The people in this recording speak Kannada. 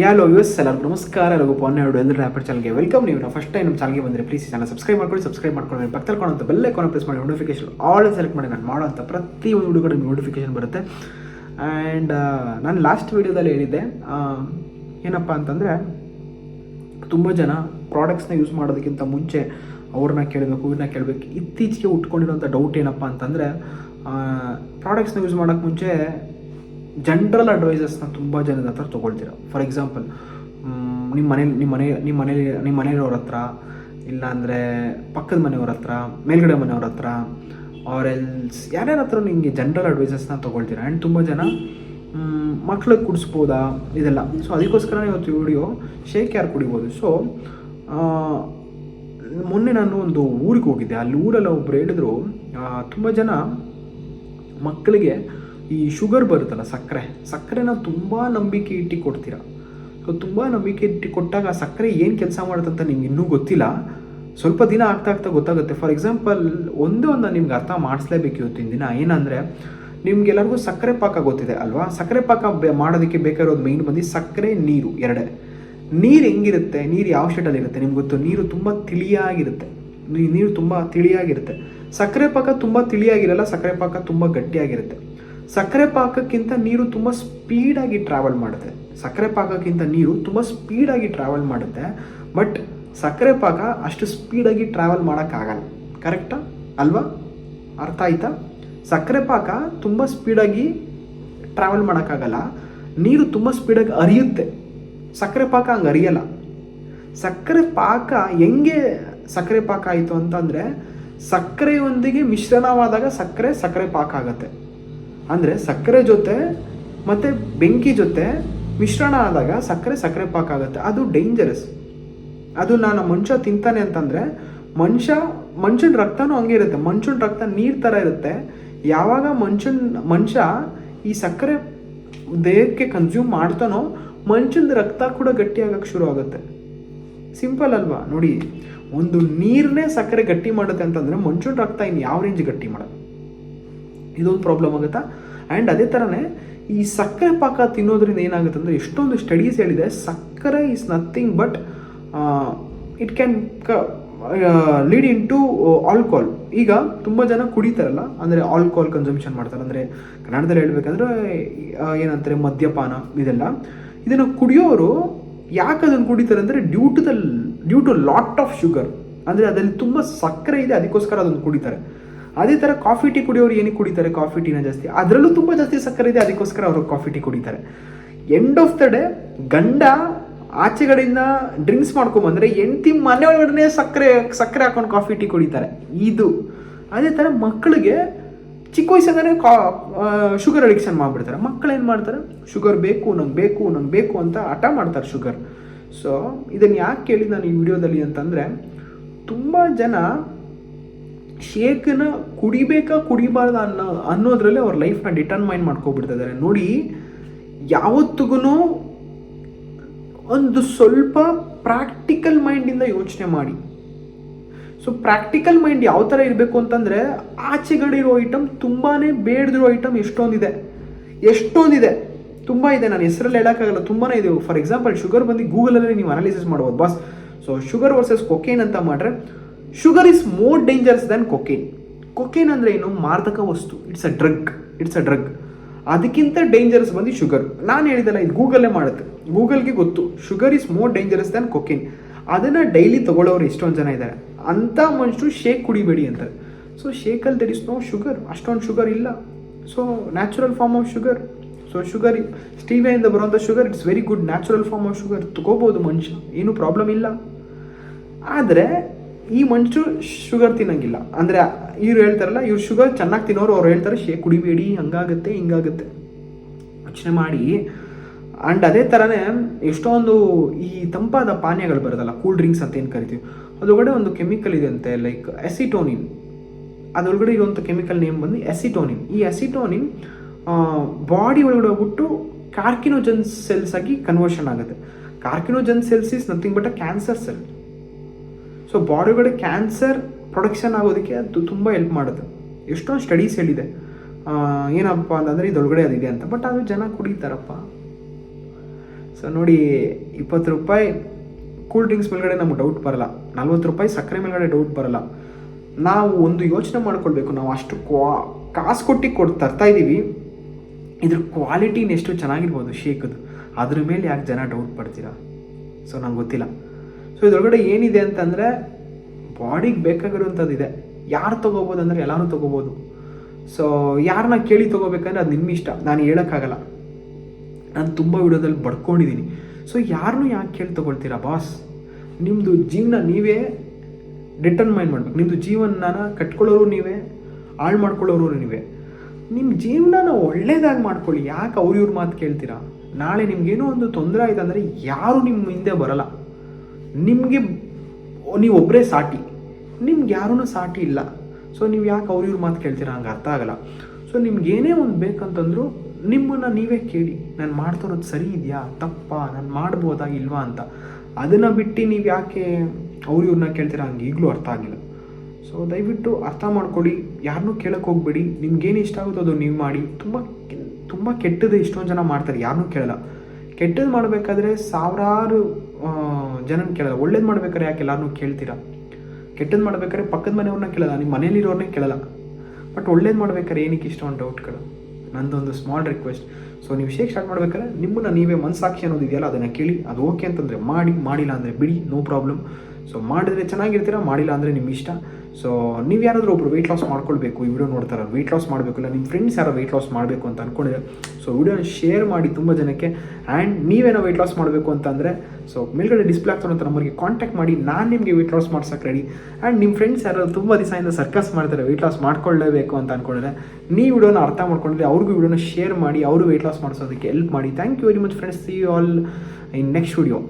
ಯಾಲೋ ಯೂಸ್ ಎಲ್ಲರಿಗೂ ನಮಸ್ಕಾರ. ಎಲ್ಲರಿಗೂ ಪೊನ್ನೆರಡು ಎಲ್ಲರೂ ರ್ಯಾಪಿಡ್ ಚಾನಲ್ಗೆ ವೆಲ್ಕಮ್. ನೀವು ಫಸ್ಟ್ ಟೈಮ್ ನಮ್ಮ ಚಾನಲ್ಗೆ ಬಂದರೆ ಪ್ಲೀಸ್ ಚಾನಲ್ ಸಬ್ಸ್ಕ್ರೈಬ್ ಮಾಡ್ಕೊಂಡು ಪಕ್ಕದಲ್ಲಿ ಕಾಣುವಂಥ ಬೆಲ್ ಐಕಾನ್ ಪ್ರೆಸ್ ಮಾಡಿ ನೋಟಿಫಿಕೇಶನ್ ಆಲ್ ಸೆಲೆಕ್ಟ್ ಮಾಡಿ ನಾನು ಮಾಡೋಂಥ ಪ್ರತಿಯೊಂದು ವಿಡಿಯೋ ಕೂಡ ನೋಟಿಫಿಕೇಶನ್ ಬರುತ್ತೆ. ಆ್ಯಂಡ್ ನಾನು ಲಾಸ್ಟ್ ವೀಡಿಯೋದಲ್ಲಿ ಹೇಳಿದ್ದೆ ಏನಪ್ಪ ಅಂತಂದರೆ, ತುಂಬ ಜನ ಪ್ರಾಡಕ್ಟ್ಸ್ನ ಯೂಸ್ ಮಾಡೋದಕ್ಕಿಂತ ಮುಂಚೆ ಅವ್ರನ್ನ ಕೇಳಬೇಕು, ಇವ್ರನ್ನ ಕೇಳಬೇಕು. ಇತ್ತೀಚೆಗೆ ಉಟ್ಕೊಂಡಿರೋಂಥ ಡೌಟ್ ಏನಪ್ಪ ಅಂತಂದರೆ, ಪ್ರಾಡಕ್ಟ್ಸ್ನ ಯೂಸ್ ಮಾಡೋಕ್ಕೆ ಮುಂಚೆ ಜನರಲ್ ಅಡ್ವೈಸಸ್ನ ತುಂಬ ಜನದ ಹತ್ರ ತೊಗೊಳ್ತೀರ. ಫಾರ್ ಎಕ್ಸಾಂಪಲ್, ನಿಮ್ಮ ಮನೆಯವ್ರ ಹತ್ರ, ಇಲ್ಲಾಂದರೆ ಪಕ್ಕದ ಮನೆಯವ್ರ ಹತ್ರ, ಮೇಲ್ಗಡೆ ಮನೆಯವ್ರ ಹತ್ರ, ಆರ್ ಎಲ್ಸ್ ಯಾರ್ಯಾರ ಹತ್ರ ನಿಮಗೆ ಜನರಲ್ ಅಡ್ವೈಸಸ್ನ ತೊಗೊಳ್ತೀರ. ಆ್ಯಂಡ್ ತುಂಬ ಜನ ಮಕ್ಳಿಗೆ ಕುಡಿಸ್ಬೋದಾ ಇದೆಲ್ಲ. ಸೊ ಅದಕ್ಕೋಸ್ಕರ ಇವತ್ತು ವಿಡಿಯೋ ಶೇಕ್ ಯಾರು ಕುಡಿಬೋದು. ಸೊ ಮೊನ್ನೆ ನಾನು ಒಂದು ಊರಿಗೆ ಹೋಗಿದ್ದೆ. ಅಲ್ಲಿ ಊರಲ್ಲಿ ಒಬ್ಬರು ಹೇಳಿದ್ರು, ತುಂಬ ಜನ ಮಕ್ಕಳಿಗೆ ಈ ಶುಗರ್ ಬರುತ್ತಲ್ಲ, ಸಕ್ಕರೆನ ತುಂಬ ನಂಬಿಕೆ ಇಟ್ಟು ಕೊಡ್ತೀರ. ಸೊ ತುಂಬ ನಂಬಿಕೆ ಇಟ್ಟು ಕೊಟ್ಟಾಗ ಆ ಸಕ್ಕರೆ ಏನು ಕೆಲಸ ಮಾಡುತ್ತಂತ ನಿಮ್ಗೆ ಇನ್ನೂ ಗೊತ್ತಿಲ್ಲ. ಸ್ವಲ್ಪ ದಿನ ಆಗ್ತಾ ಗೊತ್ತಾಗುತ್ತೆ. ಫಾರ್ ಎಕ್ಸಾಂಪಲ್, ಒಂದು ನಿಮ್ಗೆ ಅರ್ಥ ಮಾಡಿಸ್ಲೇಬೇಕು ಇವತ್ತಿನ ದಿನ. ಏನಂದರೆ, ನಿಮ್ಗೆಲ್ಲರಿಗೂ ಸಕ್ಕರೆ ಪಾಕ ಗೊತ್ತಿದೆ ಅಲ್ವಾ? ಸಕ್ಕರೆ ಪಾಕ ಮಾಡೋದಕ್ಕೆ ಬೇಕಾಗಿರೋದು ಮೈನ್ ಬಂದು ಸಕ್ಕರೆ, ನೀರು, ಎರಡೇ. ನೀರು ಹೆಂಗಿರುತ್ತೆ, ನೀರು ಯಾವ ಶೇಡಲ್ಲಿರುತ್ತೆ ನಿಮ್ಗೆ ಗೊತ್ತು. ನೀರು ತುಂಬ ತಿಳಿಯಾಗಿರುತ್ತೆ. ಸಕ್ಕರೆ ಪಾಕ ತುಂಬ ತಿಳಿಯಾಗಿರಲ್ಲ, ಸಕ್ಕರೆ ಪಾಕ ತುಂಬ ಗಟ್ಟಿಯಾಗಿರುತ್ತೆ. ಸಕ್ಕರೆ ಪಾಕಕ್ಕಿಂತ ನೀರು ತುಂಬ ಸ್ಪೀಡಾಗಿ ಟ್ರಾವೆಲ್ ಮಾಡುತ್ತೆ. ಬಟ್ ಸಕ್ಕರೆ ಪಾಕ ಅಷ್ಟು ಸ್ಪೀಡಾಗಿ ಟ್ರಾವೆಲ್ ಮಾಡೋಕ್ಕಾಗಲ್ಲ. ಕರೆಕ್ಟಾ ಅಲ್ವಾ? ಅರ್ಥ ಆಯ್ತಾ? ಸಕ್ಕರೆ ಪಾಕ ತುಂಬ ಸ್ಪೀಡಾಗಿ ಟ್ರಾವೆಲ್ ಮಾಡೋಕ್ಕಾಗಲ್ಲ. ನೀರು ತುಂಬ ಸ್ಪೀಡಾಗಿ ಹರಿಯುತ್ತೆ. ಸಕ್ಕರೆ ಪಾಕ ಹಂಗೆ ಹರಿಯಲ್ಲ. ಸಕ್ಕರೆ ಪಾಕ ಹೆಂಗೆ ಸಕ್ಕರೆ ಪಾಕ ಆಯಿತು ಅಂತಂದರೆ, ಸಕ್ಕರೆಯೊಂದಿಗೆ ಮಿಶ್ರಣವಾದಾಗ ಸಕ್ಕರೆ ಪಾಕ ಆಗುತ್ತೆ. ಅಂದರೆ ಸಕ್ಕರೆ ಜೊತೆ ಮತ್ತು ಬೆಂಕಿ ಜೊತೆ ಮಿಶ್ರಣ ಆದಾಗ ಸಕ್ಕರೆ ಪಾಕ ಆಗುತ್ತೆ. ಅದು ಡೇಂಜರಸ್. ಅದು ಮನುಷ್ಯ ತಿಂತಾನೆ ಅಂತಂದರೆ, ಮನುಷ್ಯನ ರಕ್ತನೂ ಹಂಗೆ ಇರುತ್ತೆ. ಮನುಷ್ಯನ ರಕ್ತ ನೀರು ಥರ ಇರುತ್ತೆ. ಯಾವಾಗ ಮನುಷ್ಯ ಈ ಸಕ್ಕರೆ ದೇಹಕ್ಕೆ ಕನ್ಸ್ಯೂಮ್ ಮಾಡ್ತಾನೋ, ಮನುಷ್ಯನ ರಕ್ತ ಕೂಡ ಗಟ್ಟಿಯಾಗಕ್ಕೆ ಶುರು ಆಗುತ್ತೆ. ಸಿಂಪಲ್ ಅಲ್ವಾ? ನೋಡಿ, ಒಂದು ನೀರನ್ನೇ ಸಕ್ಕರೆ ಗಟ್ಟಿ ಮಾಡುತ್ತೆ ಅಂತಂದರೆ ಮನುಷ್ಯನ ರಕ್ತ ಇನ್ನು ಯಾವ ರೇಂಜ್ ಗಟ್ಟಿ ಮಾಡೋದು? ಇದೊಂದು ಪ್ರಾಬ್ಲಮ್ ಆಗುತ್ತಾ? ಆ್ಯಂಡ್ ಅದೇ ಥರನೇ ಈ ಸಕ್ಕರೆ ಪಾಕ ತಿನ್ನೋದ್ರಿಂದ ಏನಾಗುತ್ತೆ ಅಂದರೆ, ಎಷ್ಟೊಂದು ಸ್ಟಡೀಸ್ ಹೇಳಿದೆ, ಸಕ್ಕರೆ is nothing but it can lead into alcohol. ಈಗ ತುಂಬ ಜನ ಕುಡಿತಾರಲ್ಲ, ಅಂದರೆ ಆಲ್ಕೋಹಾಲ್ ಕನ್ಸಂಪ್ಷನ್ ಮಾಡ್ತಾರೆ. ಅಂದರೆ ಕನ್ನಡದಲ್ಲಿ ಹೇಳ್ಬೇಕಂದ್ರೆ ಏನಂತಾರೆ, ಮದ್ಯಪಾನ ಇದೆಲ್ಲ. ಇದನ್ನು ಕುಡಿಯೋರು ಯಾಕೆ ಅದನ್ನು ಕುಡಿತಾರೆ ಅಂದರೆ, due to lot of sugar. ಅಂದರೆ ಅದರಲ್ಲಿ ತುಂಬ ಸಕ್ಕರೆ ಇದೆ, ಅದಕ್ಕೋಸ್ಕರ ಅದನ್ನು ಕುಡಿತಾರೆ. ಅದೇ ಥರ ಕಾಫಿ ಟೀ ಕುಡಿಯೋರು ಏನಕ್ಕೆ ಕುಡಿತಾರೆ? ಕಾಫಿ ಟೀನ ಜಾಸ್ತಿ, ಅದರಲ್ಲೂ ತುಂಬ ಜಾಸ್ತಿ ಸಕ್ಕರೆ ಇದೆ, ಅದಕ್ಕೋಸ್ಕರ ಅವರು ಕಾಫಿ ಟೀ ಕುಡಿತಾರೆ. ಎಂಡ್ ಆಫ್ ದ ಡೇ, ಗಂಡ ಆಚೆಗಡೆಯಿಂದ ಡ್ರಿಂಕ್ಸ್ ಮಾಡ್ಕೊಂಬಂದರೆ ಹೆಂಡತಿ ಮನೆ ಒಳಗಡೆ ಸಕ್ಕರೆ ಹಾಕೊಂಡು ಕಾಫಿ ಟೀ ಕುಡಿತಾರೆ. ಇದು ಅದೇ ಥರ ಮಕ್ಕಳಿಗೆ ಚಿಕ್ಕ ವಯಸ್ಸಾಗೇ ಶುಗರ್ ಅಡಿಕ್ಷನ್ ಮಾಡಿಬಿಡ್ತಾರೆ. ಮಕ್ಕಳು ಏನು ಮಾಡ್ತಾರೆ, ಶುಗರ್ ನಂಗೆ ಬೇಕು ಅಂತ ಹಠ ಮಾಡ್ತಾರೆ ಶುಗರ್. ಸೊ ಇದನ್ನು ಯಾಕೆ ಕೇಳಿ ನಾನು ಈ ವಿಡಿಯೋದಲ್ಲಿ ಅಂತಂದರೆ, ತುಂಬ ಜನ ಶೇಕನ್ನ ಕುಡಿಬಾರ್ದು ಅನ್ನೋದ್ರಲ್ಲಿ ಅವ್ರ ಲೈಫ್ನ ಡಿಟರ್ಮೈನ್ ಮಾಡ್ಕೊಬಿಡ್ತಿದ್ದಾರೆ. ನೋಡಿ, ಯಾವತ್ತಿಗೂ ಒಂದು ಸ್ವಲ್ಪ ಪ್ರಾಕ್ಟಿಕಲ್ ಮೈಂಡಿಂದ ಯೋಚನೆ ಮಾಡಿ. ಸೊ ಪ್ರಾಕ್ಟಿಕಲ್ ಮೈಂಡ್ ಯಾವ ಥರ ಇರಬೇಕು ಅಂತಂದರೆ, ಆಚೆಗಡೆ ಇರೋ ಐಟಮ್ ತುಂಬಾ ಬೇಡದಿರೋ ಐಟಮ್ ಎಷ್ಟೊಂದಿದೆ, ತುಂಬ ಇದೆ. ನಾನು ಹೆಸರಲ್ಲಿ ಹೇಳೋಕ್ಕಾಗಲ್ಲ, ತುಂಬಾ ಇದೆ. ಫಾರ್ ಎಕ್ಸಾಂಪಲ್, ಶುಗರ್ ಬಂದು ಗೂಗಲಲ್ಲಿ ನೀವು ಅನಾಲಿಸಿಸ್ ಮಾಡ್ಬೋದು boss. So sugar versus cocaine ಅಂತ ಮಾಡ್ರೆ, sugar is more dangerous than cocaine. Cocaine ಅಂದರೆ ಏನು? ಮಾರಕ ವಸ್ತು. It's a drug. ಅದಕ್ಕಿಂತ ಡೇಂಜರಸ್ ಬಂದು ಶುಗರ್. ನಾನು ಹೇಳಿದಲ್ಲ, ಇದು ಗೂಗಲ್ಲೇ ಮಾಡುತ್ತೆ. ಗೂಗಲ್ಗೆ ಗೊತ್ತು sugar is more dangerous than cocaine. ಅದನ್ನು ಡೈಲಿ ತೊಗೊಳ್ಳೋರು ಎಷ್ಟೊಂದು ಜನ ಇದ್ದಾರೆ. ಅಂಥ ಮನುಷ್ಯರು ಶೇಕ್ ಕುಡಿಬೇಡಿ ಅಂತಾರೆ. ಸೊ ಶೇಕಲ್ಲಿ ದೆರ್ ಇಸ್ ನೋ ಶುಗರ್, ಅಷ್ಟೊಂದು ಶುಗರ್ ಇಲ್ಲ. So natural form of sugar. So sugar, ಸ್ಟೀವಿಯಾಯಿಂದ ಬರುವಂಥ sugar, it's very good natural form of sugar. ತೊಗೋಬೋದು ಮನುಷ್ಯ, ಏನೂ ಪ್ರಾಬ್ಲಮ್ ಇಲ್ಲ. ಆದರೆ ಈ ಮನುಷ್ಯರು ಶುಗರ್ ತಿನ್ನಂಗಿಲ್ಲ. ಅಂದರೆ ಇವ್ರು ಹೇಳ್ತಾರಲ್ಲ, ಇವ್ರು ಶುಗರ್ ಚೆನ್ನಾಗಿ ತಿನ್ನೋರು, ಅವ್ರು ಹೇಳ್ತಾರೆ ಶೇಕ್ ಕುಡಿಬೇಡಿ, ಹಂಗಾಗುತ್ತೆ ಹಿಂಗಾಗುತ್ತೆ. ಯೋಚನೆ ಮಾಡಿ. ಆ್ಯಂಡ್ ಅದೇ ಥರನೇ ಎಷ್ಟೊಂದು ಈ ತಂಪಾದ ಪಾನೀಯಗಳು ಬರೋದಲ್ಲ, ಕೂಲ್ ಡ್ರಿಂಕ್ಸ್ ಅಂತ ಏನು ಕರಿತೀವಿ, ಅದರೊಳಗಡೆ ಒಂದು ಕೆಮಿಕಲ್ ಇದೆ ಅಂತೆ, ಲೈಕ್ ಎಸಿಟೋನಿನ್. ಅದರೊಳಗಡೆ ಇರುವಂಥ ಕೆಮಿಕಲ್ ನೇಮ್ ಬಂದು ಎಸಿಟೋನಿನ್. ಈ ಎಸಿಟೋನಿನ್ ಬಾಡಿ ಒಳಗಡೆ ಹೋಗ್ಬಿಟ್ಟು ಕಾರ್ಕಿನೋಜನ್ ಸೆಲ್ಸ್ ಆಗಿ ಕನ್ವರ್ಷನ್ ಆಗುತ್ತೆ. Carcinogen cells is nothing but a cancer cell. So body ಒಳಗಡೆ ಕ್ಯಾನ್ಸರ್ ಪ್ರೊಡಕ್ಷನ್ ಆಗೋದಕ್ಕೆ ಅದು ತುಂಬ ಹೆಲ್ಪ್ ಮಾಡುತ್ತೆ. ಎಷ್ಟೊಂದು ಸ್ಟಡೀಸ್ ಹೇಳಿದೆ ಏನಪ್ಪ ಅಂತಂದರೆ ಇದೊಳಗಡೆ ಅದಿದೆ ಅಂತ. ಬಟ್ ಅದು ಜನ ಕುಡಿತಾರಪ್ಪ. ಸೊ ಸೊ ನೋಡಿ, 20 ರೂಪಾಯಿ ಕೂಲ್ ಡ್ರಿಂಕ್ಸ್ ಮೇಲ್ಗಡೆ ನಮ್ಗೆ ಡೌಟ್ ಬರಲ್ಲ, 40 ರೂಪಾಯಿ ಸಕ್ಕರೆ ಮೇಲ್ಗಡೆ ಡೌಟ್ ಬರಲ್ಲ. ನಾವು ಒಂದು ಯೋಚನೆ ಮಾಡ್ಕೊಳ್ಬೇಕು, ನಾವು ಅಷ್ಟು ಕಾಸು ಕೊಟ್ಟು ತರ್ತಾ ಇದ್ದೀವಿ, ಇದ್ರ ಕ್ವಾಲಿಟಿನ ಎಷ್ಟು ಚೆನ್ನಾಗಿರ್ಬೋದು ಶೇಕದು, ಅದ್ರ ಮೇಲೆ ಯಾಕೆ ಜನ ಡೌಟ್ ಪಡ್ತೀರಾ? ಸೊ ನಂಗೆ ಗೊತ್ತಿಲ್ಲ. ಸೊ ಇದ್ರೊಳಗಡೆ ಏನಿದೆ ಅಂತಂದರೆ ಬಾಡಿಗೆ ಬೇಕಾಗಿರುವಂಥದ್ದಿದೆ. ಯಾರು ತೊಗೋಬೋದು ಅಂದರೆ ಎಲ್ಲರೂ ತೊಗೋಬೋದು. ಸೊ ಯಾರನ್ನ ಕೇಳಿ ತೊಗೋಬೇಕಂದ್ರೆ ಅದು ನಿಮ್ಮ ಇಷ್ಟ, ನಾನು ಹೇಳೋಕ್ಕಾಗಲ್ಲ. ನಾನು ತುಂಬ ವಿಡಿಯೋದಲ್ಲಿ ಬಡ್ಕೊಂಡಿದ್ದೀನಿ. ಸೊ ಯಾರನ್ನೂ ಯಾಕೆ ಕೇಳಿ ತೊಗೊಳ್ತೀರಾ ಬಾಸ್? ನಿಮ್ಮದು ಜೀವನ ನೀವೇ ಡಿಟರ್ಮೈನ್ ಮಾಡ್ಬೇಕು. ನಿಮ್ಮದು ಜೀವನ ಕಟ್ಕೊಳ್ಳೋರು ನೀವೇ, ಹಾಳು ಮಾಡ್ಕೊಳ್ಳೋರು ನೀವೇ. ನಿಮ್ಮ ಜೀವನನ ಒಳ್ಳೇದಾಗಿ ಮಾಡ್ಕೊಳ್ಳಿ. ಯಾಕೆ ಇವ್ರ ಮಾತು ಕೇಳ್ತೀರಾ? ನಾಳೆ ನಿಮ್ಗೇನೋ ಒಂದು ತೊಂದರೆ ಆಯ್ತು ಅಂದರೆ ಯಾರು ನಿಮ್ಮ ಹಿಂದೆ ಬರಲ್ಲ. ನಿಮಗೆ ನೀವೊಬ್ಬರೇ ಸಾಟಿ, ನಿಮ್ಗೆ ಯಾರೂ ಸಾಟಿ ಇಲ್ಲ. ಸೊ ನೀವು ಯಾಕೆ ಇವ್ರ ಮಾತು ಕೇಳ್ತೀರಾ? ಹಂಗೆ ಅರ್ಥ ಆಗಲ್ಲ. ಸೊ ನಿಮ್ಗೇನೇ ಒಂದು ಬೇಕಂತಂದ್ರು ನಿಮ್ಮನ್ನು ನೀವೇ ಕೇಳಿ, ನಾನು ಮಾಡ್ತಿರೋದು ಸರಿ ಇದೆಯಾ, ತಪ್ಪಾ, ನಾನು ಮಾಡ್ಬೋದಾ ಇಲ್ವಾ ಅಂತ. ಅದನ್ನು ಬಿಟ್ಟು ನೀವು ಯಾಕೆ ಇವ್ರನ್ನ ಕೇಳ್ತೀರಾ? ಹಂಗೆ ಈಗಲೂ ಅರ್ಥ ಆಗಿಲ್ಲ. ಸೊ ದಯವಿಟ್ಟು ಅರ್ಥ ಮಾಡ್ಕೊಳ್ಳಿ, ಯಾರನ್ನೂ ಕೇಳಕ್ಕೆ ಹೋಗ್ಬೇಡಿ. ನಿಮ್ಗೇನು ಇಷ್ಟ ಆಗುತ್ತೋ ಅದು ನೀವು ಮಾಡಿ. ತುಂಬ ಕೆಟ್ಟದ್ದು ಎಷ್ಟೊಂದು ಜನ ಮಾಡ್ತಾರೆ, ಯಾರನ್ನೂ ಕೇಳಲ್ಲ. ಕೆಟ್ಟದ್ದು ಮಾಡಬೇಕಾದ್ರೆ ಸಾವಿರಾರು ಜನನ ಕೇಳಲ್ಲ. ಒಳ್ಳೇದು ಮಾಡ್ಬೇಕಾದ್ರೆ ಯಾಕೆ ಎಲ್ಲರನ್ನೂ ಕೇಳ್ತೀರಾ? ಕೆಟ್ಟದ್ದು ಮಾಡ್ಬೇಕಾದ್ರೆ ಪಕ್ಕದ ಮನೆಯವ್ರನ್ನ ಕೇಳಲ್ಲ, ನಿಮ್ಮ ಮನೇಲಿರೋರನ್ನೇ ಕೇಳಲ್ಲ. ಬಟ್ ಒಳ್ಳೇದು ಮಾಡ್ಬೇಕಾದ್ರೆ ಏನಕ್ಕೆ ಇಷ್ಟೊಂದು ಡೌಟ್ಗಳು? ನಂದೊಂದು ಸ್ಮಾಲ್ ರಿಕ್ವೆಸ್ಟ್. ಸೊ ನೀವು ವಿಷಯ ಸ್ಟಾರ್ಟ್ ಮಾಡ್ಬೇಕಾದ್ರೆ ನಿಮ್ಮನ್ನು ನೀವೇ ಮನಸ್ಸಾಕ್ಷಿ ಅನ್ನೋದು ಇದೆಯಲ್ಲ, ಅದನ್ನು ಕೇಳಿ. ಅದು ಓಕೆ ಅಂತಂದರೆ ಮಾಡಿ, ಮಾಡಿಲ್ಲ ಅಂದರೆ ಬಿಡಿ, ನೋ ಪ್ರಾಬ್ಲಮ್. ಸೊ ಮಾಡಿದ್ರೆ ಚೆನ್ನಾಗಿರ್ತೀರ, ಮಾಡಿಲ್ಲ ಅಂದರೆ ನಿಮ್ಮ ಇಷ್ಟ. ಸೊ ನೀವು ಯಾರಾದರೂ ಒಬ್ರು ವೆಯ್ಟ್ ಲಾಸ್ ಮಾಡ್ಕೊಳ್ಬೇಕು, ಈ ವಿಡಿಯೋ ನೋಡ್ತಾರೆ, ವೆಯ್ಟ್ ಲಾಸ್ ಮಾಡಬೇಕು, ಇಲ್ಲ ನಿಮ್ಮ ಫ್ರೆಂಡ್ಸ್ ಯಾರೋ ವೆಯ್ಟ್ ಲಾಸ್ ಮಾಡಬೇಕು ಅಂತ ಅಂದ್ಕೊಂಡಿದ್ರೆ ಸೊ ವಿಡಿಯೋನ ಶೇರ್ ಮಾಡಿ ತುಂಬ ಜನಕ್ಕೆ. ಆ್ಯಂಡ್ ನೀವೇನೋ ವೆಯ್ಟ್ ಲಾಸ್ ಮಾಡಬೇಕು ಅಂತಂದರೆ ಸೊ ಮೇಲ್ಗಡೆ ಡಿಸ್ಪ್ಲೇ ಆಗ್ತಾರಂಥ ನಂಬರ್ಗೆ ಕಾಂಟ್ಯಾಕ್ಟ್ ಮಾಡಿ, ನಾನು ನಿಮಗೆ ವೆಯ್ಟ್ ಲಾಸ್ ಮಾಡ್ಸೋಕೆ ರೆಡಿ. ಆ್ಯಂಡ್ ನಿಮ್ಮ ಫ್ರೆಂಡ್ಸ್ ಯಾರು ತುಂಬ ದಿವಸದಿಂದ ಸರ್ಕಸ್ ಮಾಡ್ತಾರೆ, ವೆಯ್ಟ್ ಲಾಸ್ ಮಾಡ್ಕೊಳ್ಳೇಬೇಕು ಅಂತ ಅಂದ್ಕೊಂಡಿದ್ರೆ, ನೀವು ವಿಡಿಯೋನ ಅರ್ಥ ಮಾಡ್ಕೊಂಡ್ರೆ ಅವ್ರಿಗೂ ವಿಡಿಯೋನ ಶೇರ್ ಮಾಡಿ, ಅವರು ವೆಯ್ಟ್ ಲಾಸ್ ಮಾಡಿಸೋದಕ್ಕೆ ಹೆಲ್ಪ್ ಮಾಡಿ. Thank you very much friends. See you all in next video.